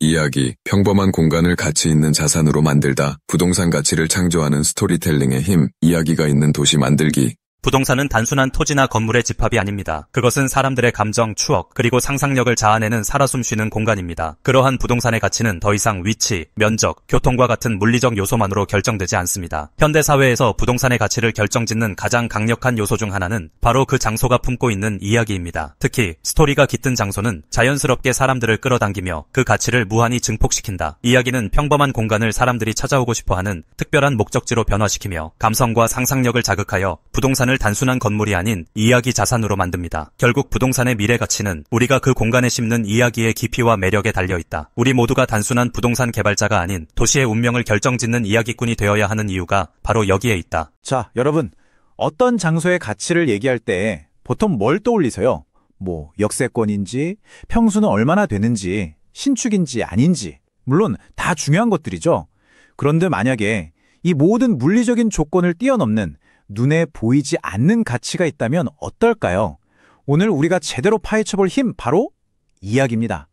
이야기, 평범한 공간을 가치 있는 자산으로 만들다. 부동산 가치를 창조하는 스토리텔링의 힘, 이야기가 있는 도시 만들기. 부동산은 단순한 토지나 건물의 집합이 아닙니다. 그것은 사람들의 감정, 추억, 그리고 상상력을 자아내는 살아 숨쉬는 공간입니다. 그러한 부동산의 가치는 더 이상 위치, 면적, 교통과 같은 물리적 요소만으로 결정되지 않습니다. 현대사회에서 부동산의 가치를 결정짓는 가장 강력한 요소 중 하나는 바로 그 장소가 품고 있는 이야기입니다. 특히 스토리가 깃든 장소는 자연스럽게 사람들을 끌어당기며 그 가치를 무한히 증폭시킨다. 이야기는 평범한 공간을 사람들이 찾아오고 싶어하는 특별한 목적지로 변화시키며 감성과 상상력을 자극하여 부동산을 단순한 건물이 아닌 이야기 자산으로 만듭니다. 결국 부동산의 미래 가치는 우리가 그 공간에 심는 이야기의 깊이와 매력에 달려있다. 우리 모두가 단순한 부동산 개발자가 아닌 도시의 운명을 결정짓는 이야기꾼이 되어야 하는 이유가 바로 여기에 있다. 자, 여러분, 어떤 장소의 가치를 얘기할 때 보통 뭘 떠올리세요? 역세권인지, 평수는 얼마나 되는지, 신축인지 아닌지, 물론 다 중요한 것들이죠. 그런데 만약에 이 모든 물리적인 조건을 뛰어넘는 눈에 보이지 않는 가치가 있다면 어떨까요? 오늘 우리가 제대로 파헤쳐볼 힘, 바로 이야기입니다.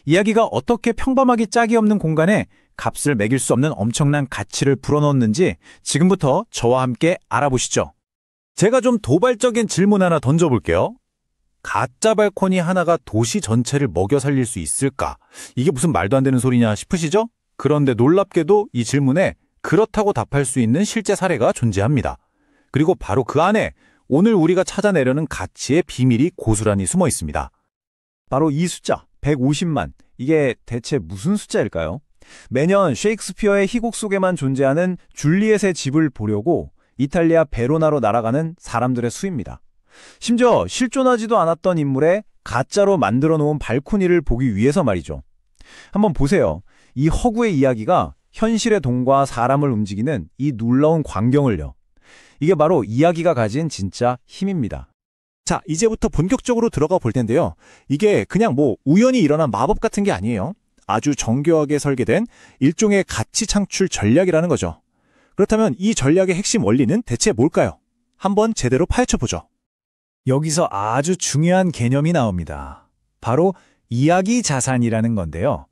이야기가 어떻게 평범하기 짝이 없는 공간에 값을 매길 수 없는 엄청난 가치를 불어넣는지 지금부터 저와 함께 알아보시죠. 제가 좀 도발적인 질문 하나 던져볼게요. 가짜 발코니 하나가 도시 전체를 먹여 살릴 수 있을까? 이게 무슨 말도 안 되는 소리냐 싶으시죠? 그런데 놀랍게도 이 질문에 그렇다고 답할 수 있는 실제 사례가 존재합니다. 그리고 바로 그 안에 오늘 우리가 찾아내려는 가치의 비밀이 고스란히 숨어 있습니다. 바로 이 숫자, 150만. 이게 대체 무슨 숫자일까요? 매년 셰익스피어의 희곡 속에만 존재하는 줄리엣의 집을 보려고 이탈리아 베로나로 날아가는 사람들의 수입니다. 심지어 실존하지도 않았던 인물의 가짜로 만들어 놓은 발코니를 보기 위해서 말이죠. 한번 보세요. 이 허구의 이야기가 현실의 돈과 사람을 움직이는 이 놀라운 광경을요. 이게 바로 이야기가 가진 진짜 힘입니다. 자, 이제부터 본격적으로 들어가 볼 텐데요. 이게 그냥 우연히 일어난 마법 같은 게 아니에요. 아주 정교하게 설계된 일종의 가치 창출 전략이라는 거죠. 그렇다면 이 전략의 핵심 원리는 대체 뭘까요? 한번 제대로 파헤쳐보죠. 여기서 아주 중요한 개념이 나옵니다. 바로 이야기 자산이라는 건데요.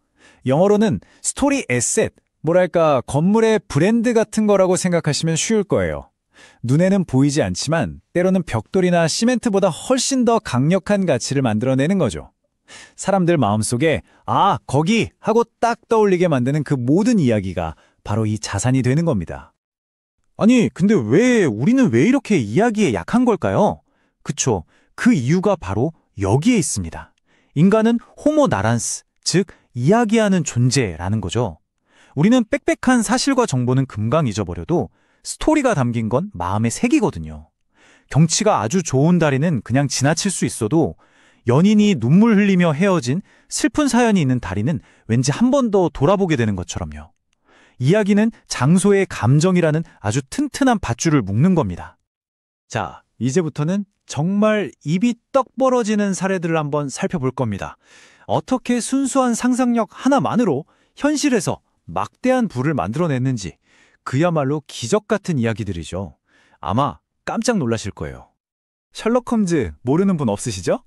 영어로는 스토리 에셋, 뭐랄까 건물의 브랜드 같은 거라고 생각하시면 쉬울 거예요. 눈에는 보이지 않지만 때로는 벽돌이나 시멘트보다 훨씬 더 강력한 가치를 만들어내는 거죠. 사람들 마음속에 거기 하고 딱 떠올리게 만드는 그 모든 이야기가 바로 이 자산이 되는 겁니다. 아니, 근데 우리는 왜 이렇게 이야기에 약한 걸까요? 그쵸, 그 이유가 바로 여기에 있습니다. 인간은 호모 나란스, 즉 이야기하는 존재라는 거죠. 우리는 빽빽한 사실과 정보는 금방 잊어버려도 스토리가 담긴 건 마음에 새기거든요. 경치가 아주 좋은 다리는 그냥 지나칠 수 있어도 연인이 눈물 흘리며 헤어진 슬픈 사연이 있는 다리는 왠지 한 번 더 돌아보게 되는 것처럼요. 이야기는 장소의 감정이라는 아주 튼튼한 밧줄을 묶는 겁니다. 자, 이제부터는 정말 입이 떡 벌어지는 사례들을 한번 살펴볼 겁니다. 어떻게 순수한 상상력 하나만으로 현실에서 막대한 부를 만들어냈는지, 그야말로 기적 같은 이야기들이죠. 아마 깜짝 놀라실 거예요. 셜록 홈즈 모르는 분 없으시죠?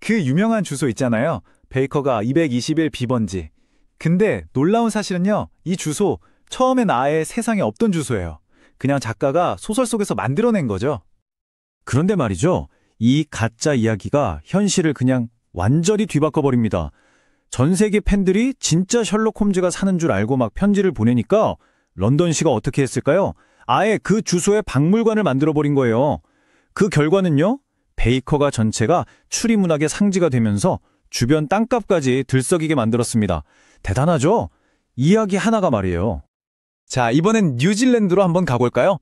그 유명한 주소 있잖아요. 베이커가 221 비번지. 근데 놀라운 사실은요, 이 주소 처음엔 아예 세상에 없던 주소예요. 그냥 작가가 소설 속에서 만들어낸 거죠. 그런데 말이죠, 이 가짜 이야기가 현실을 그냥 완전히 뒤바꿔버립니다. 전 세계 팬들이 진짜 셜록 홈즈가 사는 줄 알고 막 편지를 보내니까 런던시가 어떻게 했을까요? 아예 그 주소에 박물관을 만들어버린 거예요. 그 결과는요, 베이커가 전체가 추리문학의 상지가 되면서 주변 땅값까지 들썩이게 만들었습니다. 대단하죠? 이야기 하나가 말이에요. 자, 이번엔 뉴질랜드로 한번 가볼까요?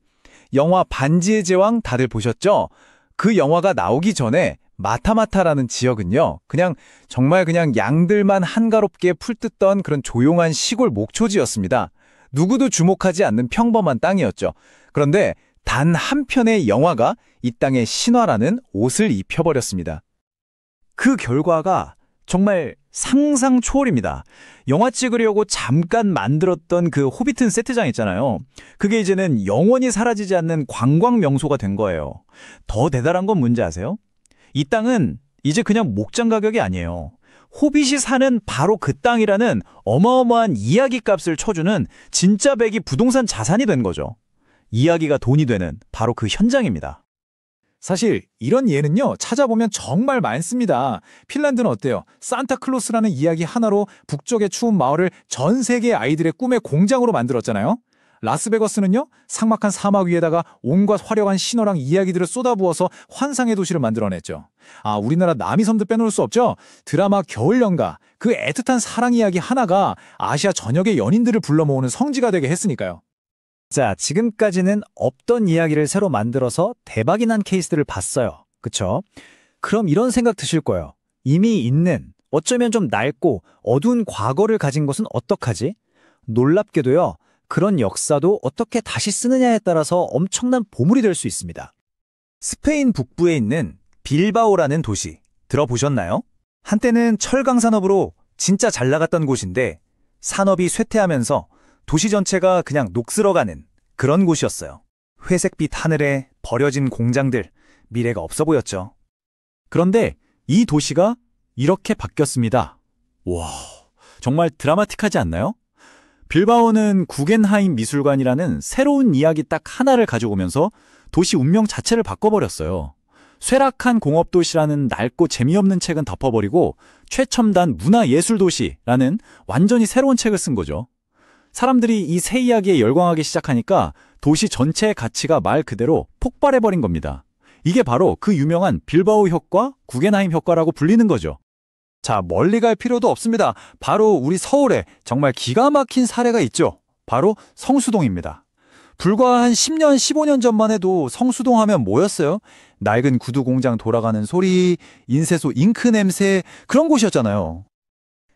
영화 반지의 제왕 다들 보셨죠? 그 영화가 나오기 전에 마타마타라는 지역은요, 정말 그냥 양들만 한가롭게 풀뜯던 그런 조용한 시골 목초지였습니다. 누구도 주목하지 않는 평범한 땅이었죠. 그런데 단 한 편의 영화가 이 땅의 신화라는 옷을 입혀버렸습니다. 그 결과가 정말 상상 초월입니다. 영화 찍으려고 잠깐 만들었던 그 호비튼 세트장 있잖아요. 그게 이제는 영원히 사라지지 않는 관광 명소가 된 거예요. 더 대단한 건 뭔지 아세요? 이 땅은 이제 그냥 목장 가격이 아니에요. 호빗이 사는 바로 그 땅이라는 어마어마한 이야기 값을 쳐주는 진짜 백이 부동산 자산이 된 거죠. 이야기가 돈이 되는 바로 그 현장입니다. 사실 이런 예는요, 찾아보면 정말 많습니다. 핀란드는 어때요? 산타클로스라는 이야기 하나로 북쪽의 추운 마을을 전 세계 아이들의 꿈의 공장으로 만들었잖아요. 라스베거스는요, 삭막한 사막 위에다가 온갖 화려한 신화랑 이야기들을 쏟아부어서 환상의 도시를 만들어냈죠. 우리나라 남이섬도 빼놓을 수 없죠. 드라마 겨울연가, 그 애틋한 사랑 이야기 하나가 아시아 전역의 연인들을 불러 모으는 성지가 되게 했으니까요. 자, 지금까지는 없던 이야기를 새로 만들어서 대박이 난 케이스들을 봤어요. 그쵸? 그럼 이런 생각 드실 거예요. 이미 있는, 어쩌면 좀 낡고 어두운 과거를 가진 것은 어떡하지? 놀랍게도요, 그런 역사도 어떻게 다시 쓰느냐에 따라서 엄청난 보물이 될 수 있습니다. 스페인 북부에 있는 빌바오라는 도시, 들어보셨나요? 한때는 철강 산업으로 진짜 잘 나갔던 곳인데 산업이 쇠퇴하면서 도시 전체가 그냥 녹슬어가는 그런 곳이었어요. 회색빛 하늘에 버려진 공장들, 미래가 없어 보였죠. 그런데 이 도시가 이렇게 바뀌었습니다. 와, 정말 드라마틱하지 않나요? 빌바오는 구겐하임 미술관이라는 새로운 이야기 딱 하나를 가져오면서 도시 운명 자체를 바꿔버렸어요. 쇠락한 공업도시라는 낡고 재미없는 책은 덮어버리고 최첨단 문화예술도시라는 완전히 새로운 책을 쓴 거죠. 사람들이 이 새 이야기에 열광하기 시작하니까 도시 전체의 가치가 말 그대로 폭발해버린 겁니다. 이게 바로 그 유명한 빌바오 효과, 구겐하임 효과라고 불리는 거죠. 자, 멀리 갈 필요도 없습니다. 바로 우리 서울에 정말 기가 막힌 사례가 있죠. 바로 성수동입니다. 불과 한 10년, 15년 전만 해도 성수동 하면 뭐였어요? 낡은 구두 공장 돌아가는 소리, 인쇄소 잉크 냄새, 그런 곳이었잖아요.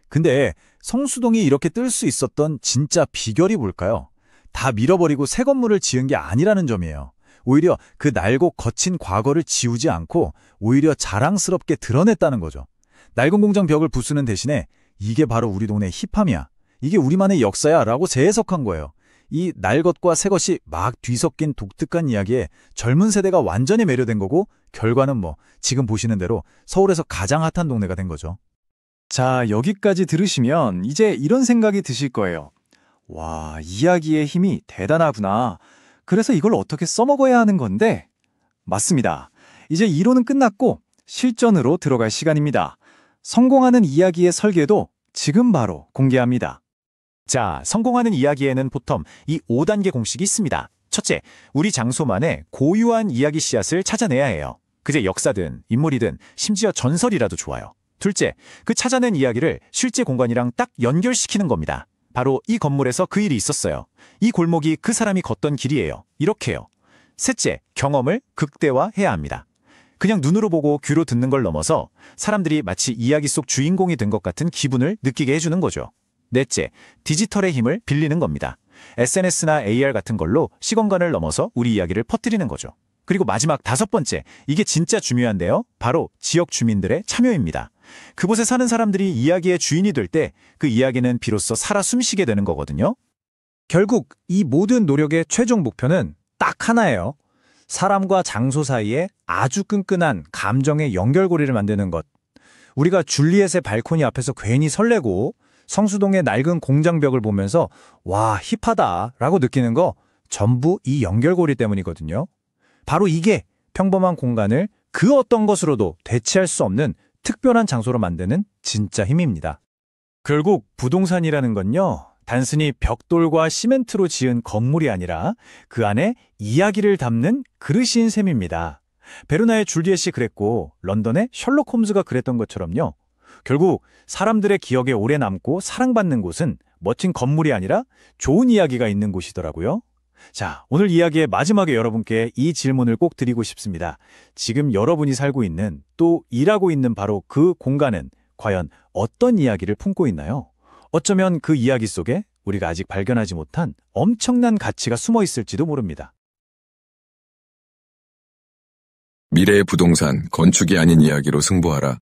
근데 성수동이 이렇게 뜰 수 있었던 진짜 비결이 뭘까요? 다 밀어버리고 새 건물을 지은 게 아니라는 점이에요. 오히려 그 낡고 거친 과거를 지우지 않고 오히려 자랑스럽게 드러냈다는 거죠. 낡은 공장 벽을 부수는 대신에 이게 바로 우리 동네 힙함이야, 이게 우리만의 역사야 라고 재해석한 거예요. 이 낡것과 새것이 막 뒤섞인 독특한 이야기에 젊은 세대가 완전히 매료된 거고, 결과는 지금 보시는 대로 서울에서 가장 핫한 동네가 된 거죠. 자, 여기까지 들으시면 이제 이런 생각이 드실 거예요. 와, 이야기의 힘이 대단하구나. 그래서 이걸 어떻게 써먹어야 하는 건데? 맞습니다. 이제 이론은 끝났고 실전으로 들어갈 시간입니다. 성공하는 이야기의 설계도 지금 바로 공개합니다. 자, 성공하는 이야기에는 보통 이 5단계 공식이 있습니다. 첫째, 우리 장소만의 고유한 이야기 씨앗을 찾아내야 해요. 그게 역사든 인물이든 심지어 전설이라도 좋아요. 둘째, 그 찾아낸 이야기를 실제 공간이랑 딱 연결시키는 겁니다. 바로 이 건물에서 그 일이 있었어요. 이 골목이 그 사람이 걷던 길이에요. 이렇게요. 셋째, 경험을 극대화해야 합니다. 그냥 눈으로 보고 귀로 듣는 걸 넘어서 사람들이 마치 이야기 속 주인공이 된 것 같은 기분을 느끼게 해주는 거죠. 넷째, 디지털의 힘을 빌리는 겁니다. SNS나 AR 같은 걸로 시공간을 넘어서 우리 이야기를 퍼뜨리는 거죠. 그리고 마지막 다섯 번째, 이게 진짜 중요한데요. 바로 지역 주민들의 참여입니다. 그곳에 사는 사람들이 이야기의 주인이 될 때 그 이야기는 비로소 살아 숨쉬게 되는 거거든요. 결국 이 모든 노력의 최종 목표는 딱 하나예요. 사람과 장소 사이에 아주 끈끈한 감정의 연결고리를 만드는 것. 우리가 줄리엣의 발코니 앞에서 괜히 설레고 성수동의 낡은 공장벽을 보면서 와, 힙하다 라고 느끼는 거 전부 이 연결고리 때문이거든요. 바로 이게 평범한 공간을 그 어떤 것으로도 대체할 수 없는 특별한 장소로 만드는 진짜 힘입니다. 결국 부동산이라는 건요, 단순히 벽돌과 시멘트로 지은 건물이 아니라 그 안에 이야기를 담는 그릇인 셈입니다. 베르나의 줄리엣이 그랬고 런던의 셜록 홈즈가 그랬던 것처럼요. 결국 사람들의 기억에 오래 남고 사랑받는 곳은 멋진 건물이 아니라 좋은 이야기가 있는 곳이더라고요. 자, 오늘 이야기의 마지막에 여러분께 이 질문을 꼭 드리고 싶습니다. 지금 여러분이 살고 있는, 또 일하고 있는 바로 그 공간은 과연 어떤 이야기를 품고 있나요? 어쩌면 그 이야기 속에 우리가 아직 발견하지 못한 엄청난 가치가 숨어 있을지도 모릅니다. 미래의 부동산, 건축이 아닌 이야기로 승부하라.